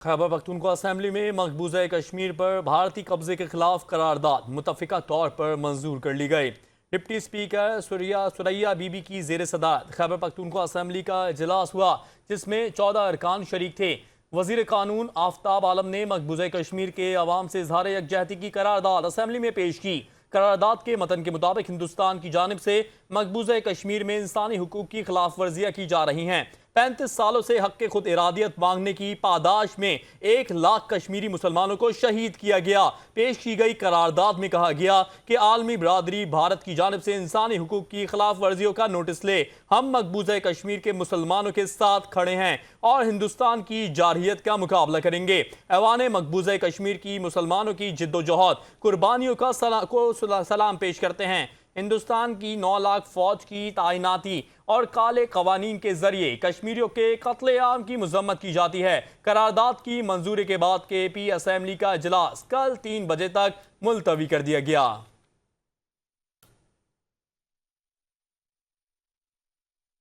Khyber Pakhtunkhwa assembly में मकबूजा कश्मीर पर भारतीय कब्जे के खिलाफ करारदाद मुतफ़िका तौर पर मंजूर कर ली गई। डिप्टी स्पीकर सुरैया बीबी की ज़ेर सदारत खैबर पख्तूनख्वा असेंबली का इजलास हुआ, जिसमें 14 अरकान शरीक थे। वज़ीर कानून आफ्ताब आलम ने मकबूजा कश्मीर के अवाम से इज़हार यकजहती की करारदाद असेंबली में पेश की। करारदाद के मतन के मुताबिक हिंदुस्तान की जानिब से मकबूजा कश्मीर में इंसानी हुकूक की खिलाफ वर्जियाँ की जा रही हैं। 35 सालों से हक़ खुद इरादियत मांगने की पादाश में 1 लाख कश्मीरी मुसलमानों को शहीद किया गया। पेश की गई करारदाद में कहा गया कि आलमी बरादरी भारत की जानिब से इंसानी हुकूक की खिलाफ वर्जियों का नोटिस ले। हम मकबूजा कश्मीर के मुसलमानों के साथ खड़े हैं और हिंदुस्तान की जारहियत का मुकाबला करेंगे। ऐवान मकबूजा कश्मीर की मुसलमानों की जिद्दोजहद कुर्बानियों का सलाम पेश करते हैं। हिंदुस्तान की 9 लाख फौज की तैनाती और काले कवानीन के जरिए कश्मीरियों के कत्लेआम की मजम्मत की जाती है। करारदाद की मंजूरी के बाद KP असेंबली का इजलास कल 3 बजे तक मुलतवी कर दिया गया।